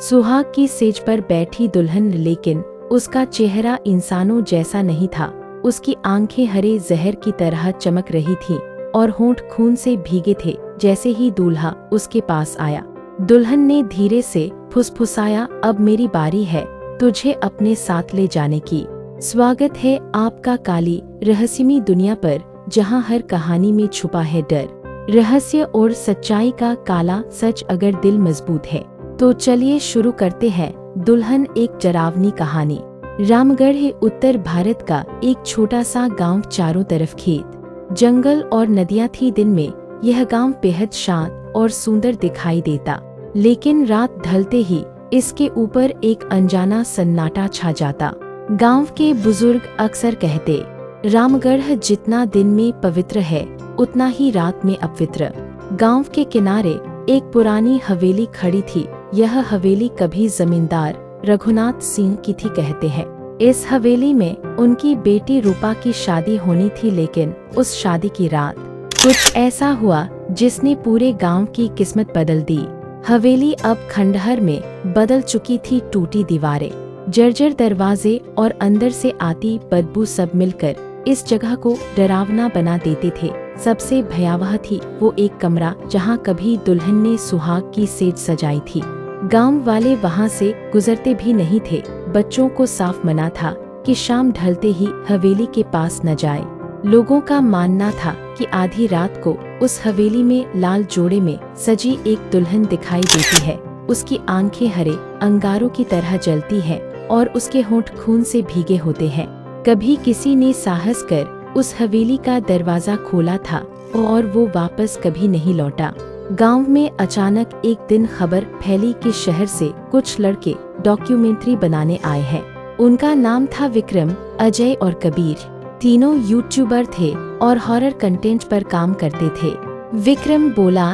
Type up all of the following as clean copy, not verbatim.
सुहाग की सेज पर बैठी दुल्हन, लेकिन उसका चेहरा इंसानों जैसा नहीं था। उसकी आंखें हरे जहर की तरह चमक रही थीं और होंठ खून से भीगे थे। जैसे ही दूल्हा उसके पास आया, दुल्हन ने धीरे से फुसफुसाया, अब मेरी बारी है तुझे अपने साथ ले जाने की। स्वागत है आपका काली रहस्यमयी दुनिया पर, जहां हर कहानी में छुपा है डर, रहस्य और सच्चाई का काला सच। अगर दिल मजबूत है तो चलिए शुरू करते हैं। दुल्हन, एक डरावनी कहानी। रामगढ़ है उत्तर भारत का एक छोटा सा गांव। चारों तरफ खेत, जंगल और नदियां थी। दिन में यह गांव बेहद शांत और सुंदर दिखाई देता, लेकिन रात ढलते ही इसके ऊपर एक अनजाना सन्नाटा छा जाता। गांव के बुजुर्ग अक्सर कहते, रामगढ़ जितना दिन में पवित्र है उतना ही रात में अपवित्र। गांव के किनारे एक पुरानी हवेली खड़ी थी। यह हवेली कभी जमींदार रघुनाथ सिंह की थी, कहते हैं। इस हवेली में उनकी बेटी रूपा की शादी होनी थी, लेकिन उस शादी की रात कुछ ऐसा हुआ जिसने पूरे गांव की किस्मत बदल दी। हवेली अब खंडहर में बदल चुकी थी। टूटी दीवारें, जर्जर दरवाजे और अंदर से आती बदबू सब मिलकर इस जगह को डरावना बना देते थे। सबसे भयावह थी वो एक कमरा जहां कभी दुल्हन ने सुहाग की सेज सजाई थी। गांव वाले वहां से गुजरते भी नहीं थे। बच्चों को साफ मना था कि शाम ढलते ही हवेली के पास न जाए। लोगों का मानना था कि आधी रात को उस हवेली में लाल जोड़े में सजी एक दुल्हन दिखाई देती है। उसकी आंखें हरे अंगारों की तरह जलती हैं और उसके होंठ खून से भीगे होते हैं। कभी किसी ने साहस कर उस हवेली का दरवाजा खोला था और वो वापस कभी नहीं लौटा। गांव में अचानक एक दिन खबर फैली कि शहर से कुछ लड़के डॉक्यूमेंट्री बनाने आए हैं। उनका नाम था विक्रम, अजय और कबीर। तीनों यूट्यूबर थे और हॉरर कंटेंट पर काम करते थे। विक्रम बोला,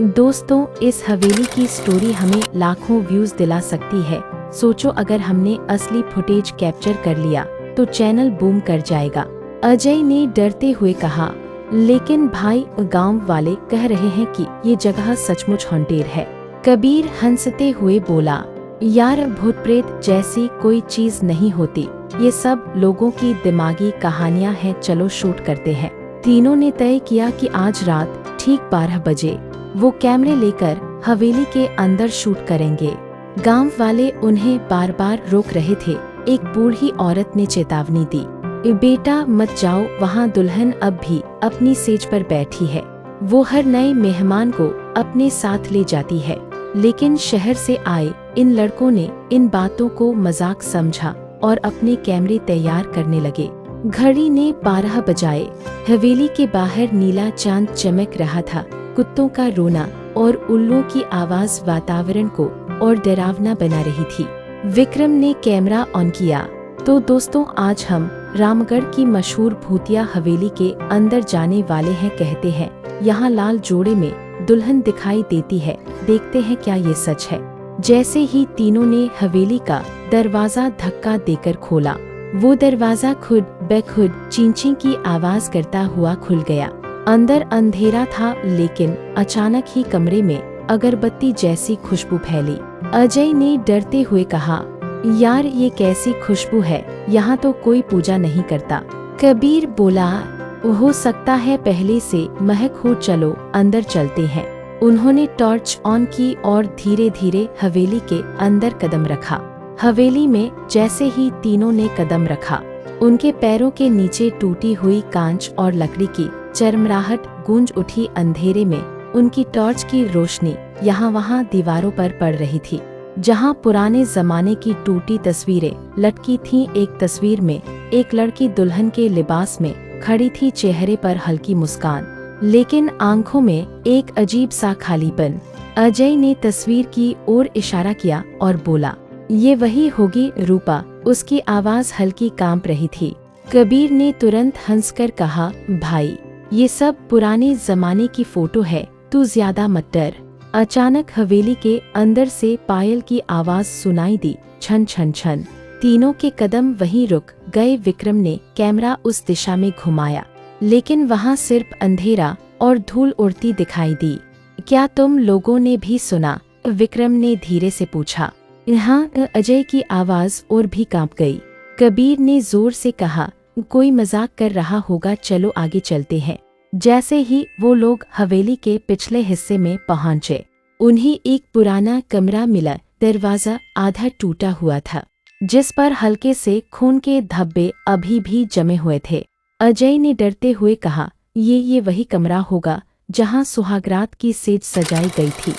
दोस्तों, इस हवेली की स्टोरी हमें लाखों व्यूज दिला सकती है। सोचो, अगर हमने असली फुटेज कैप्चर कर लिया तो चैनल बूम कर जाएगा। अजय ने डरते हुए कहा, लेकिन भाई, गांव वाले कह रहे हैं कि ये जगह सचमुच हॉन्टेड है। कबीर हंसते हुए बोला, यार, भूत प्रेत जैसी कोई चीज नहीं होती, ये सब लोगों की दिमागी कहानियां हैं। चलो शूट करते हैं। तीनों ने तय किया कि आज रात ठीक 12 बजे वो कैमरे लेकर हवेली के अंदर शूट करेंगे। गांव वाले उन्हें बार बार रोक रहे थे। एक बूढ़ी औरत ने चेतावनी दी, बेटा मत जाओ वहाँ, दुल्हन अब भी अपनी सेज पर बैठी है। वो हर नए मेहमान को अपने साथ ले जाती है। लेकिन शहर से आए इन लड़कों ने इन बातों को मजाक समझा और अपने कैमरे तैयार करने लगे। घड़ी ने 12 बजाए। हवेली के बाहर नीला चांद चमक रहा था। कुत्तों का रोना और उल्लुओं की आवाज वातावरण को और डरावना बना रही थी। विक्रम ने कैमरा ऑन किया। तो दोस्तों, आज हम रामगढ़ की मशहूर भूतिया हवेली के अंदर जाने वाले हैं। कहते हैं यहाँ लाल जोड़े में दुल्हन दिखाई देती है। देखते हैं क्या ये सच है। जैसे ही तीनों ने हवेली का दरवाजा धक्का देकर खोला, वो दरवाजा खुद ब खुद चींची की आवाज करता हुआ खुल गया। अंदर अंधेरा था, लेकिन अचानक ही कमरे में अगरबत्ती जैसी खुशबू फैली। अजय ने डरते हुए कहा, यार, ये कैसी खुशबू है? यहाँ तो कोई पूजा नहीं करता। कबीर बोला, हो सकता है पहले से महक हो, चलो अंदर चलते हैं। उन्होंने टॉर्च ऑन की और धीरे धीरे हवेली के अंदर कदम रखा। हवेली में जैसे ही तीनों ने कदम रखा, उनके पैरों के नीचे टूटी हुई कांच और लकड़ी की चरमराहट गूंज उठी। अंधेरे में उनकी टॉर्च की रोशनी यहाँ वहाँ दीवारों पर पड़ रही थी, जहाँ पुराने जमाने की टूटी तस्वीरें लटकी थीं। एक तस्वीर में एक लड़की दुल्हन के लिबास में खड़ी थी, चेहरे पर हल्की मुस्कान, लेकिन आंखों में एक अजीब सा खालीपन। अजय ने तस्वीर की ओर इशारा किया और बोला, ये वही होगी रूपा। उसकी आवाज हल्की कांप रही थी। कबीर ने तुरंत हंसकर कहा, भाई, ये सब पुराने जमाने की फोटो है, तू ज्यादा मत डर। अचानक हवेली के अंदर से पायल की आवाज सुनाई दी, छन छन छन। तीनों के कदम वहीं रुक गए। विक्रम ने कैमरा उस दिशा में घुमाया, लेकिन वहां सिर्फ अंधेरा और धूल उड़ती दिखाई दी। क्या तुम लोगों ने भी सुना? विक्रम ने धीरे से पूछा। यहाँ अजय की आवाज और भी कांप गई। कबीर ने जोर से कहा, कोई मजाक कर रहा होगा, चलो आगे चलते हैं। जैसे ही वो लोग हवेली के पिछले हिस्से में पहुंचे, उन्हें एक पुराना कमरा मिला। दरवाजा आधा टूटा हुआ था, जिस पर हल्के से खून के धब्बे अभी भी जमे हुए थे। अजय ने डरते हुए कहा, ये वही कमरा होगा जहां सुहागरात की सेज सजाई गई थी।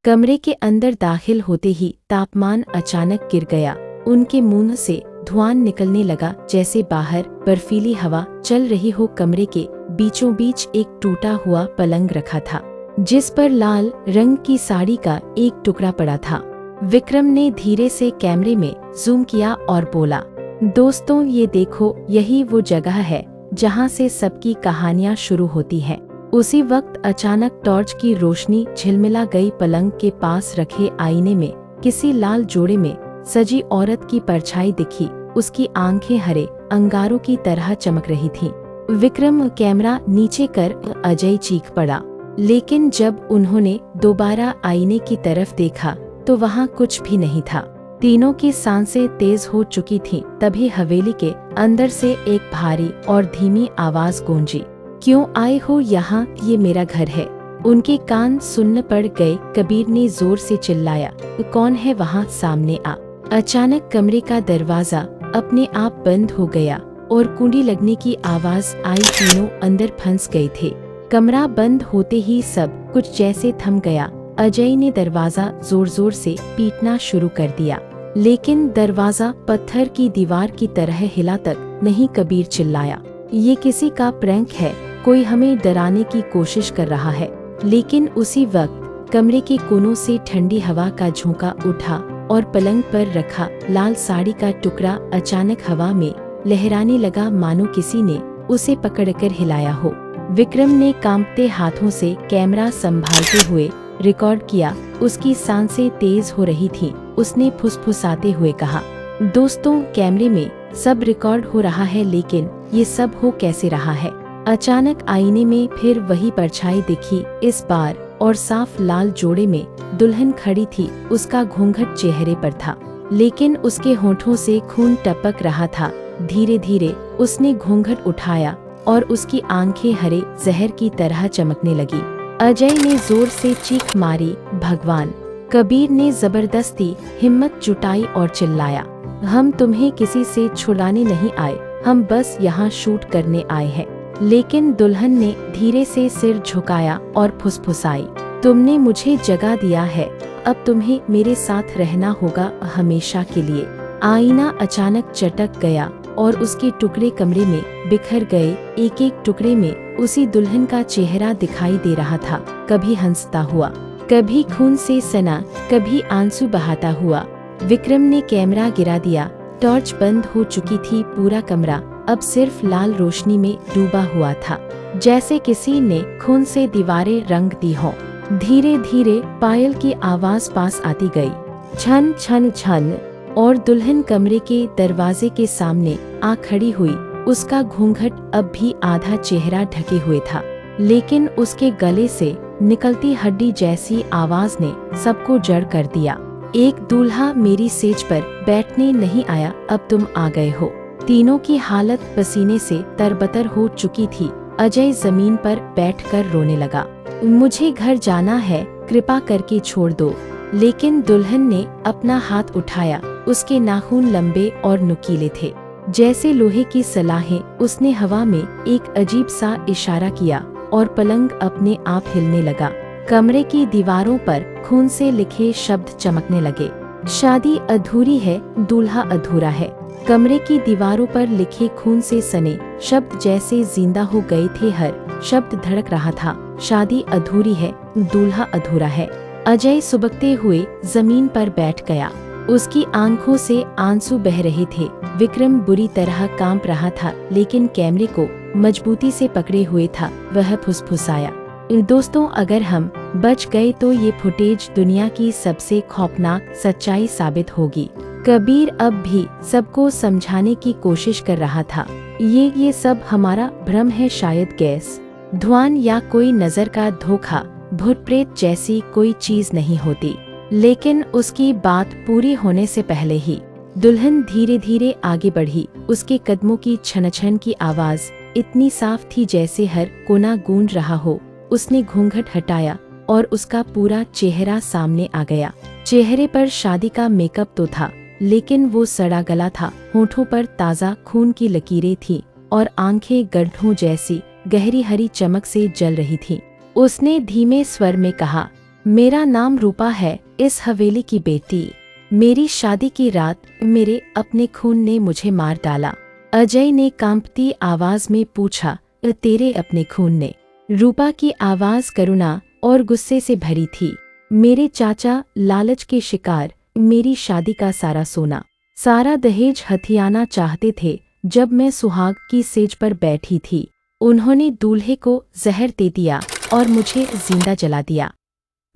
कमरे के अंदर दाखिल होते ही तापमान अचानक गिर गया। उनके मुंह से धुआं निकलने लगा, जैसे बाहर बर्फीली हवा चल रही हो। कमरे के बीचों बीच एक टूटा हुआ पलंग रखा था, जिस पर लाल रंग की साड़ी का एक टुकड़ा पड़ा था। विक्रम ने धीरे से कैमरे में जूम किया और बोला, दोस्तों ये देखो, यही वो जगह है जहां से सबकी कहानियां शुरू होती हैं। उसी वक्त अचानक टॉर्च की रोशनी झिलमिला गई। पलंग के पास रखे आईने में किसी लाल जोड़े में सजी औरत की परछाई दिखी। उसकी आंखें हरे अंगारों की तरह चमक रही थीं। विक्रम कैमरा नीचे कर अजय चीख पड़ा, लेकिन जब उन्होंने दोबारा आईने की तरफ देखा तो वहाँ कुछ भी नहीं था। तीनों की सांसें तेज हो चुकी थीं। तभी हवेली के अंदर से एक भारी और धीमी आवाज गूंजी, क्यों आए हो यहाँ, ये मेरा घर है। उनके कान सुन्न पड़ गए। कबीर ने जोर से चिल्लाया, कौन है वहाँ, सामने आ। अचानक कमरे का दरवाजा अपने आप बंद हो गया और कुंडी लगने की आवाज आई। तीनों अंदर फंस गए थे। कमरा बंद होते ही सब कुछ जैसे थम गया। अजय ने दरवाजा जोर जोर से पीटना शुरू कर दिया, लेकिन दरवाजा पत्थर की दीवार की तरह हिला तक नहीं। कबीर चिल्लाया, ये किसी का प्रैंक है, कोई हमें डराने की कोशिश कर रहा है। लेकिन उसी वक्त कमरे के कोनों से ठंडी हवा का झोंका उठा और पलंग पर रखा लाल साड़ी का टुकड़ा अचानक हवा में लहराने लगा, मानो किसी ने उसे पकड़कर हिलाया हो। विक्रम ने कांपते हाथों से कैमरा संभालते हुए रिकॉर्ड किया। उसकी सांसें तेज हो रही थीं। उसने फुसफुसाते हुए कहा, दोस्तों कैमरे में सब रिकॉर्ड हो रहा है, लेकिन ये सब हो कैसे रहा है। अचानक आईने में फिर वही परछाई दिखी, इस बार और साफ लाल जोड़े में दुल्हन खड़ी थी। उसका घूंघट चेहरे पर था, लेकिन उसके होठों से खून टपक रहा था। धीरे धीरे उसने घूंघट उठाया और उसकी आंखें हरे जहर की तरह चमकने लगी। अजय ने जोर से चीख मारी, भगवान। कबीर ने जबरदस्ती हिम्मत जुटाई और चिल्लाया, हम तुम्हें किसी से छुड़ाने नहीं आए, हम बस यहाँ शूट करने आए हैं। लेकिन दुल्हन ने धीरे से सिर झुकाया और फुसफुसाई, तुमने मुझे जगा दिया है, अब तुम्हें मेरे साथ रहना होगा हमेशा के लिए। आईना अचानक चटक गया और उसके टुकड़े कमरे में बिखर गए। एक एक टुकड़े में उसी दुल्हन का चेहरा दिखाई दे रहा था, कभी हंसता हुआ, कभी खून से सना, कभी आंसू बहाता हुआ। विक्रम ने कैमरा गिरा दिया। टॉर्च बंद हो चुकी थी। पूरा कमरा अब सिर्फ लाल रोशनी में डूबा हुआ था, जैसे किसी ने खून से दीवारें रंग दी हों। धीरे धीरे पायल की आवाज पास आती गई, छन छन छन, और दुल्हन कमरे के दरवाजे के सामने आ खड़ी हुई। उसका घूंघट अब भी आधा चेहरा ढके हुए था, लेकिन उसके गले से निकलती हड्डी जैसी आवाज ने सबको जड़ कर दिया, एक दूल्हा मेरी सेज पर बैठने नहीं आया, अब तुम आ गए हो। तीनों की हालत पसीने से तरबतर हो चुकी थी। अजय जमीन पर बैठकर रोने लगा, मुझे घर जाना है, कृपा करके छोड़ दो। लेकिन दुल्हन ने अपना हाथ उठाया। उसके नाखून लंबे और नुकीले थे, जैसे लोहे की सलाखें। उसने हवा में एक अजीब सा इशारा किया और पलंग अपने आप हिलने लगा। कमरे की दीवारों पर खून से लिखे शब्द चमकने लगे, शादी अधूरी है, दूल्हा अधूरा है। कमरे की दीवारों पर लिखे खून से सने शब्द जैसे जिंदा हो गए थे। हर शब्द धड़क रहा था, शादी अधूरी है, दूल्हा अधूरा है। अजय सुबकते हुए जमीन पर बैठ गया। उसकी आंखों से आंसू बह रहे थे। विक्रम बुरी तरह कांप रहा था, लेकिन कैमरे को मजबूती से पकड़े हुए था। वह फुसफुसाया, दोस्तों अगर हम बच गए तो ये फुटेज दुनिया की सबसे खौफनाक सच्चाई साबित होगी। कबीर अब भी सबको समझाने की कोशिश कर रहा था, ये सब हमारा भ्रम है, शायद गैस, धुआं या कोई नजर का धोखा, भूत प्रेत जैसी कोई चीज नहीं होती। लेकिन उसकी बात पूरी होने से पहले ही दुल्हन धीरे धीरे आगे बढ़ी। उसके कदमों की छन-छन की आवाज इतनी साफ थी जैसे हर कोना गूंज रहा हो। उसने घूंघट हटाया और उसका पूरा चेहरा सामने आ गया। चेहरे पर शादी का मेकअप तो था, लेकिन वो सड़ा गला था। होठों पर ताज़ा खून की लकीरें थीं और आंखें गड्ढों जैसी गहरी हरी चमक से जल रही थीं। उसने धीमे स्वर में कहा, मेरा नाम रूपा है, इस हवेली की बेटी। मेरी शादी की रात मेरे अपने खून ने मुझे मार डाला। अजय ने कांपती आवाज में पूछा, तेरे अपने खून ने? रूपा की आवाज करुणा और गुस्से से भरी थी। मेरे चाचा लालच के शिकार मेरी शादी का सारा सोना, सारा दहेज हथियाना चाहते थे। जब मैं सुहाग की सेज पर बैठी थी, उन्होंने दूल्हे को जहर दे दिया और मुझे जिंदा जला दिया।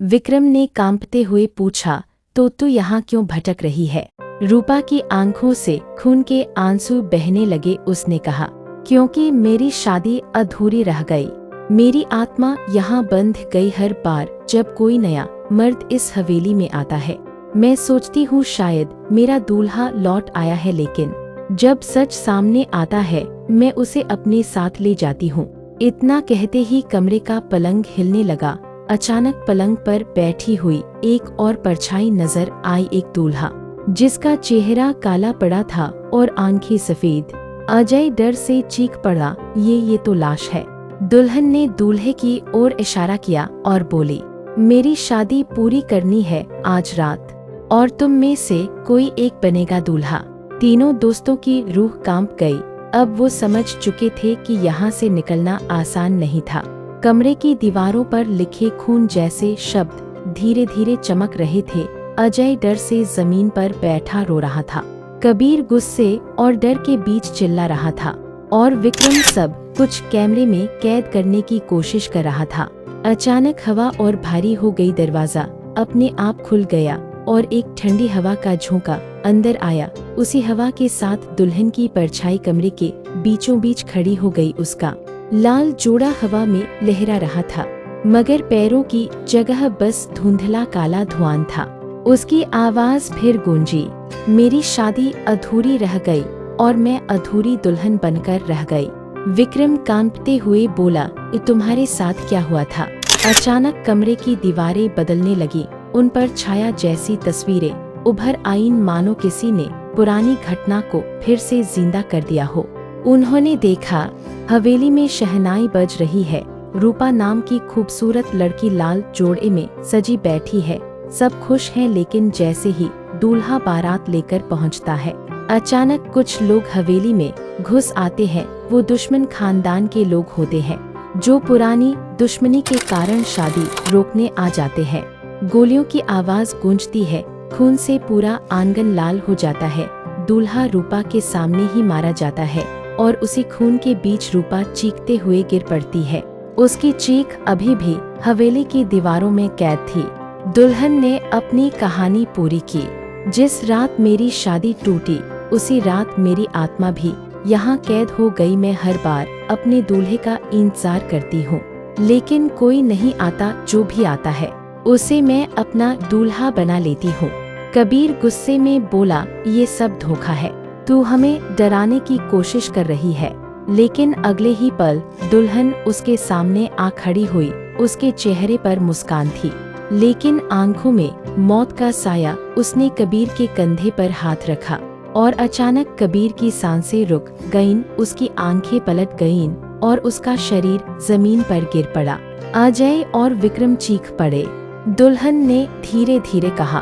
विक्रम ने कांपते हुए पूछा, तो तू यहाँ क्यों भटक रही है? रूपा की आंखों से खून के आंसू बहने लगे। उसने कहा, क्योंकि मेरी शादी अधूरी रह गई। मेरी आत्मा यहाँ बंध गई। हर बार जब कोई नया मर्द इस हवेली में आता है, मैं सोचती हूँ शायद मेरा दूल्हा लौट आया है, लेकिन जब सच सामने आता है मैं उसे अपने साथ ले जाती हूँ। इतना कहते ही कमरे का पलंग हिलने लगा। अचानक पलंग पर बैठी हुई एक और परछाई नजर आई, एक दूल्हा जिसका चेहरा काला पड़ा था और आंखें सफेद। अजय डर से चीख पड़ा, ये तो लाश है। दुल्हन ने दूल्हे की ओर इशारा किया और बोली, मेरी शादी पूरी करनी है आज रात, और तुम में से कोई एक बनेगा दूल्हा। तीनों दोस्तों की रूह कांप गई। अब वो समझ चुके थे कि यहाँ से निकलना आसान नहीं था। कमरे की दीवारों पर लिखे खून जैसे शब्द धीरे धीरे चमक रहे थे। अजय डर से जमीन पर बैठा रो रहा था। कबीर गुस्से और डर के बीच चिल्ला रहा था, और विक्रम सब कुछ कैमरे में कैद करने की कोशिश कर रहा था। अचानक हवा और भारी हो गई। दरवाजा अपने आप खुल गया और एक ठंडी हवा का झोंका अंदर आया। उसी हवा के साथ दुल्हन की परछाई कमरे के बीचों बीच खड़ी हो गई। उसका लाल जोड़ा हवा में लहरा रहा था, मगर पैरों की जगह बस धुंधला काला धुआं था। उसकी आवाज फिर गूंजी, मेरी शादी अधूरी रह गई और मैं अधूरी दुल्हन बनकर रह गई। विक्रम कांपते हुए बोला, तुम्हारे साथ क्या हुआ था? अचानक कमरे की दीवारें बदलने लगी। उन पर छाया जैसी तस्वीरें उभर आईं, मानो किसी ने पुरानी घटना को फिर से जिंदा कर दिया हो। उन्होंने देखा, हवेली में शहनाई बज रही है। रूपा नाम की खूबसूरत लड़की लाल जोड़े में सजी बैठी है। सब खुश हैं, लेकिन जैसे ही दूल्हा बारात लेकर पहुंचता है, अचानक कुछ लोग हवेली में घुस आते हैं। वो दुश्मन खानदान के लोग होते हैं, जो पुरानी दुश्मनी के कारण शादी रोकने आ जाते हैं। गोलियों की आवाज गूंजती है, खून से पूरा आंगन लाल हो जाता है। दूल्हा रूपा के सामने ही मारा जाता है और उसी खून के बीच रूपा चीखते हुए गिर पड़ती है। उसकी चीख अभी भी हवेली की दीवारों में कैद थी। दुल्हन ने अपनी कहानी पूरी की। जिस रात मेरी शादी टूटी, उसी रात मेरी आत्मा भी यहाँ कैद हो गई। मैं हर बार अपने दूल्हे का इंतजार करती हूँ, लेकिन कोई नहीं आता। जो भी आता है उसे मैं अपना दूल्हा बना लेती हूँ। कबीर गुस्से में बोला, ये सब धोखा है। तू हमें डराने की कोशिश कर रही है। लेकिन अगले ही पल दुल्हन उसके सामने आ खड़ी हुई। उसके चेहरे पर मुस्कान थी, लेकिन आंखों में मौत का साया। उसने कबीर के कंधे पर हाथ रखा और अचानक कबीर की सांसें रुक गईं, उसकी आंखें पलट गईं और उसका शरीर जमीन पर गिर पड़ा। अजय और विक्रम चीख पड़े। दुल्हन ने धीरे धीरे कहा,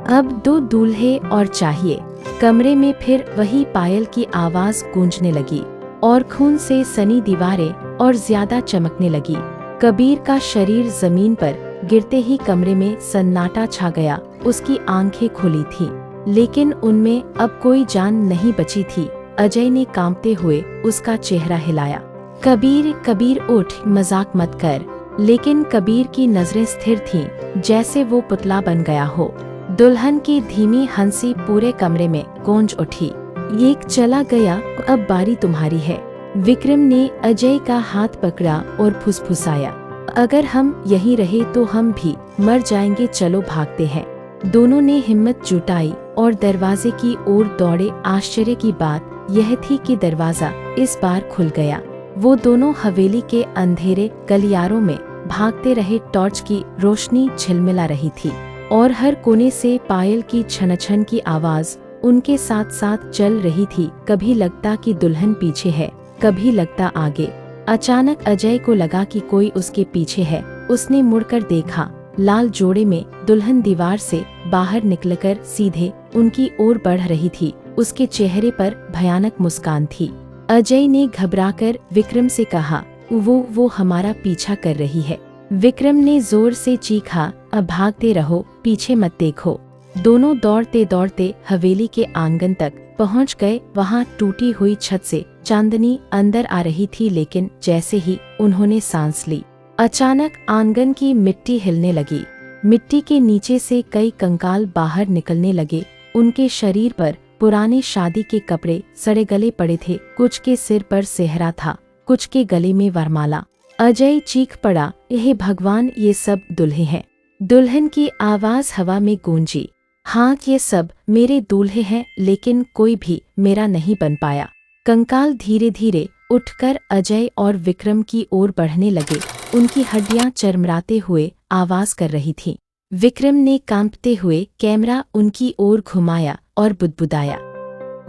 अब 2 दूल्हे और चाहिए। कमरे में फिर वही पायल की आवाज गूंजने लगी और खून से सनी दीवारें और ज्यादा चमकने लगी। कबीर का शरीर जमीन पर गिरते ही कमरे में सन्नाटा छा गया। उसकी आंखें खुली थीं, लेकिन उनमें अब कोई जान नहीं बची थी। अजय ने कांपते हुए उसका चेहरा हिलाया, कबीर कबीर उठ, मजाक मत कर। लेकिन कबीर की नजरें स्थिर थीं, जैसे वो पुतला बन गया हो। दुल्हन की धीमी हंसी पूरे कमरे में गूंज उठी। एक चला गया, अब बारी तुम्हारी है। विक्रम ने अजय का हाथ पकड़ा और फुसफुसाया, अगर हम यहीं रहे तो हम भी मर जाएंगे, चलो भागते हैं। दोनों ने हिम्मत जुटाई और दरवाजे की ओर दौड़े। आश्चर्य की बात यह थी कि दरवाजा इस बार खुल गया। वो दोनों हवेली के अंधेरे गलियारों में भागते रहे। टॉर्च की रोशनी झिलमिला रही थी और हर कोने से पायल की छनछन की आवाज उनके साथ साथ चल रही थी। कभी लगता कि दुल्हन पीछे है, कभी लगता आगे। अचानक अजय को लगा कि कोई उसके पीछे है। उसने मुड़कर देखा, लाल जोड़े में दुल्हन दीवार से बाहर निकलकर सीधे उनकी ओर बढ़ रही थी। उसके चेहरे पर भयानक मुस्कान थी। अजय ने घबराकर विक्रम से कहा, वो हमारा पीछा कर रही है। विक्रम ने जोर से चीखा, अब भागते रहो, पीछे मत देखो। दोनों दौड़ते दौड़ते हवेली के आंगन तक पहुंच गए। वहां टूटी हुई छत से चांदनी अंदर आ रही थी, लेकिन जैसे ही उन्होंने सांस ली, अचानक आंगन की मिट्टी हिलने लगी। मिट्टी के नीचे से कई कंकाल बाहर निकलने लगे। उनके शरीर पर पुराने शादी के कपड़े सड़े गले पड़े थे। कुछ के सिर पर सेहरा था, कुछ के गले में वरमाला। अजय चीख पड़ा, हे भगवान, ये सब दूल्हे हैं। दुल्हन की आवाज हवा में गूंजी, हाँ ये सब मेरे दूल्हे हैं, लेकिन कोई भी मेरा नहीं बन पाया। कंकाल धीरे धीरे उठकर अजय और विक्रम की ओर बढ़ने लगे। उनकी हड्डियां चरमराते हुए आवाज कर रही थीं। विक्रम ने कांपते हुए कैमरा उनकी ओर घुमाया और बुदबुदाया,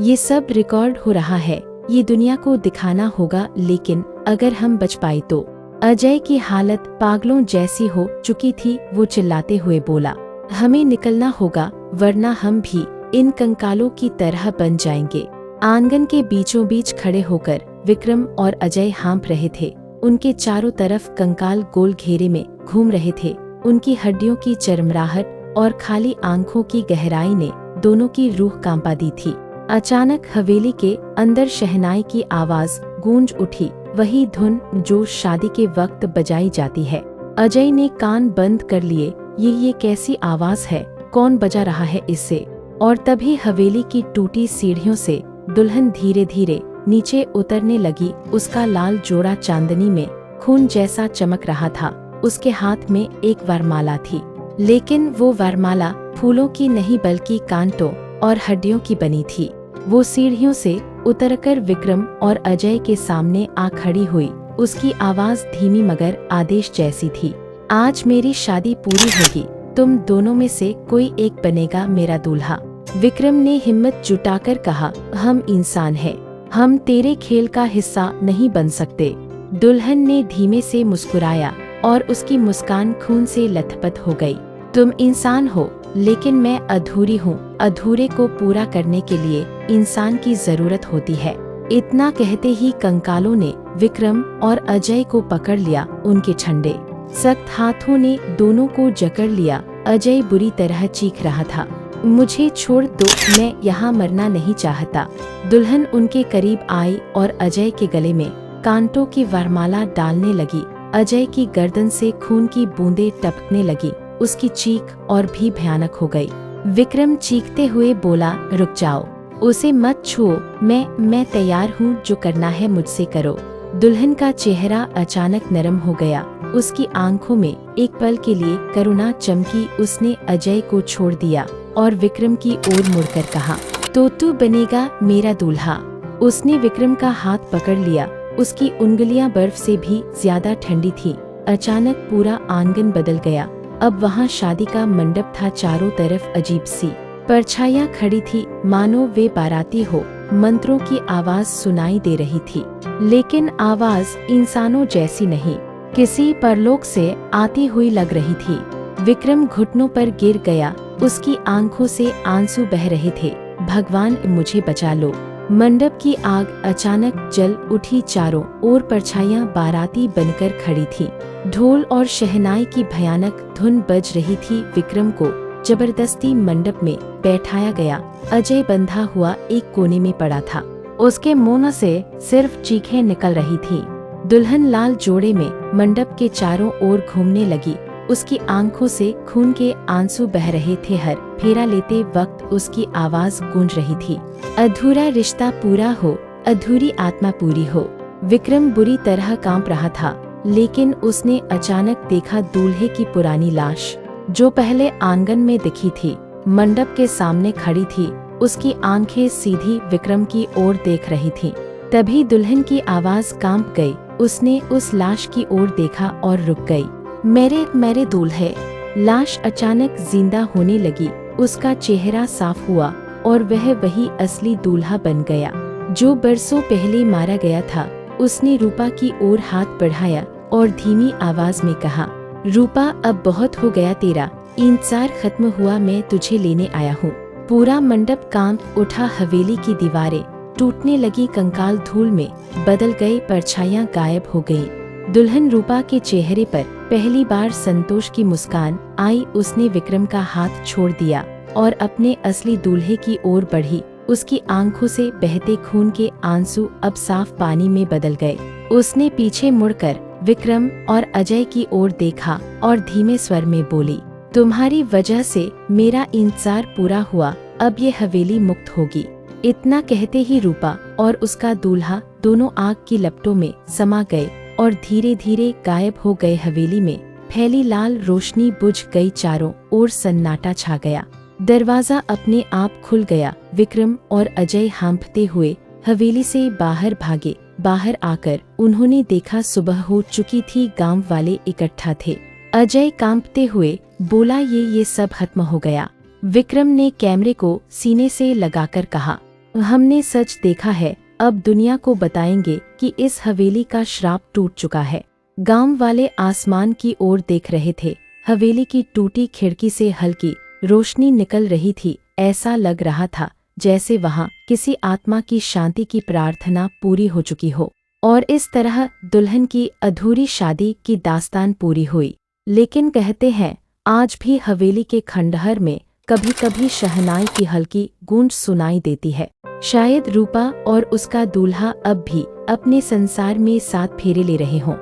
ये सब रिकॉर्ड हो रहा है, ये दुनिया को दिखाना होगा, लेकिन अगर हम बच पाए तो। अजय की हालत पागलों जैसी हो चुकी थी। वो चिल्लाते हुए बोला, हमें निकलना होगा, वरना हम भी इन कंकालों की तरह बन जाएंगे। आंगन के बीचों बीच खड़े होकर विक्रम और अजय हाँफ रहे थे। उनके चारों तरफ कंकाल गोल घेरे में घूम रहे थे। उनकी हड्डियों की चरमराहट और खाली आंखों की गहराई ने दोनों की रूह कांपा दी थी। अचानक हवेली के अंदर शहनाई की आवाज गूंज उठी, वही धुन जो शादी के वक्त बजाई जाती है। अजय ने कान बंद कर लिए। ये कैसी आवाज है? कौन बजा रहा है इससे? और तभी हवेली की टूटी सीढ़ियों से दुल्हन धीरे धीरे नीचे उतरने लगी। उसका लाल जोड़ा चांदनी में खून जैसा चमक रहा था। उसके हाथ में एक वरमाला थी, लेकिन वो वरमाला फूलों की नहीं बल्कि कांटों और हड्डियों की बनी थी। वो सीढ़ियों से उतरकर विक्रम और अजय के सामने आ खड़ी हुई। उसकी आवाज धीमी मगर आदेश जैसी थी, आज मेरी शादी पूरी होगी, तुम दोनों में से कोई एक बनेगा मेरा दूल्हा। विक्रम ने हिम्मत जुटाकर कहा, हम इंसान हैं, हम तेरे खेल का हिस्सा नहीं बन सकते। दुल्हन ने धीमे से मुस्कुराया और उसकी मुस्कान खून से लथपथ हो गई। तुम इंसान हो, लेकिन मैं अधूरी हूँ। अधूरे को पूरा करने के लिए इंसान की जरूरत होती है। इतना कहते ही कंकालों ने विक्रम और अजय को पकड़ लिया। उनके ठंडे सख्त हाथों ने दोनों को जकड़ लिया। अजय बुरी तरह चीख रहा था, मुझे छोड़ दो, मैं यहाँ मरना नहीं चाहता। दुल्हन उनके करीब आई और अजय के गले में कांटों की वरमाला डालने लगी। अजय की गर्दन से खून की बूंदें टपकने लगी। उसकी चीख और भी भयानक हो गई। विक्रम चीखते हुए बोला, रुक जाओ, उसे मत छुओ, मैं तैयार हूँ, जो करना है मुझसे करो। दुल्हन का चेहरा अचानक नरम हो गया। उसकी आंखों में एक पल के लिए करुणा चमकी। उसने अजय को छोड़ दिया और विक्रम की ओर मुड़कर कहा, तो तू बनेगा मेरा दूल्हा। उसने विक्रम का हाथ पकड़ लिया। उसकी उंगलियां बर्फ से भी ज्यादा ठंडी थी। अचानक पूरा आंगन बदल गया। अब वहाँ शादी का मंडप था। चारों तरफ अजीब सी परछाइयां खड़ी थी, मानो वे बाराती हो। मंत्रों की आवाज सुनाई दे रही थी, लेकिन आवाज इंसानों जैसी नहीं, किसी परलोक से आती हुई लग रही थी। विक्रम घुटनों पर गिर गया। उसकी आंखों से आंसू बह रहे थे। भगवान, मुझे बचा लो। मंडप की आग अचानक जल उठी। चारों ओर परछाइयां बाराती बनकर खड़ी थी। ढोल और शहनाई की भयानक धुन बज रही थी। विक्रम को जबरदस्ती मंडप में बैठाया गया। अजय बंधा हुआ एक कोने में पड़ा था। उसके मुंह से सिर्फ चीखें निकल रही थी। दुल्हन लाल जोड़े में मंडप के चारों ओर घूमने लगी। उसकी आंखों से खून के आंसू बह रहे थे। हर फेरा लेते वक्त उसकी आवाज गूंज रही थी, अधूरा रिश्ता पूरा हो, अधूरी आत्मा पूरी हो। विक्रम बुरी तरह कांप रहा था, लेकिन उसने अचानक देखा दूल्हे की पुरानी लाश, जो पहले आंगन में दिखी थी, मंडप के सामने खड़ी थी। उसकी आंखें सीधी विक्रम की ओर देख रही थीं। तभी दुल्हन की आवाज कांप गई। उसने उस लाश की ओर देखा और रुक गई। मेरे मेरे दूल्हे। लाश अचानक जिंदा होने लगी। उसका चेहरा साफ हुआ और वह वही असली दूल्हा बन गया जो बरसों पहले मारा गया था। उसने रूपा की ओर हाथ बढ़ाया और धीमी आवाज में कहा, रूपा अब बहुत हो गया तेरा इंतजार खत्म हुआ, मैं तुझे लेने आया हूँ। पूरा मंडप कांप उठा। हवेली की दीवारें टूटने लगी। कंकाल धूल में बदल गए। परछाइयां गायब हो गईं। दुल्हन रूपा के चेहरे पर पहली बार संतोष की मुस्कान आई। उसने विक्रम का हाथ छोड़ दिया और अपने असली दूल्हे की ओर बढ़ी। उसकी आंखों से बहते खून के आंसू अब साफ पानी में बदल गए। उसने पीछे मुड़कर विक्रम और अजय की ओर देखा और धीमे स्वर में बोली, तुम्हारी वजह से मेरा इंतजार पूरा हुआ। अब ये हवेली मुक्त होगी। इतना कहते ही रूपा और उसका दूल्हा दोनों आग की लपटों में समा गए और धीरे धीरे गायब हो गए। हवेली में फैली लाल रोशनी बुझ गई। चारों ओर सन्नाटा छा गया। दरवाजा अपने आप खुल गया। विक्रम और अजय हांफते हुए हवेली से बाहर भागे। बाहर आकर उन्होंने देखा सुबह हो चुकी थी। गांव वाले इकट्ठा थे। अजय कांपते हुए बोला, ये सब खत्म हो गया। विक्रम ने कैमरे को सीने से लगाकर कहा, हमने सच देखा है। अब दुनिया को बताएंगे कि इस हवेली का श्राप टूट चुका है। गांव वाले आसमान की ओर देख रहे थे। हवेली की टूटी खिड़की से हल्की रोशनी निकल रही थी। ऐसा लग रहा था जैसे वहां किसी आत्मा की शांति की प्रार्थना पूरी हो चुकी हो। और इस तरह दुल्हन की अधूरी शादी की दास्तान पूरी हुई। लेकिन कहते हैं आज भी हवेली के खंडहर में कभी कभी शहनाई की हल्की गूंज सुनाई देती है। शायद रूपा और उसका दूल्हा अब भी अपने संसार में साथ फेरे ले रहे हों।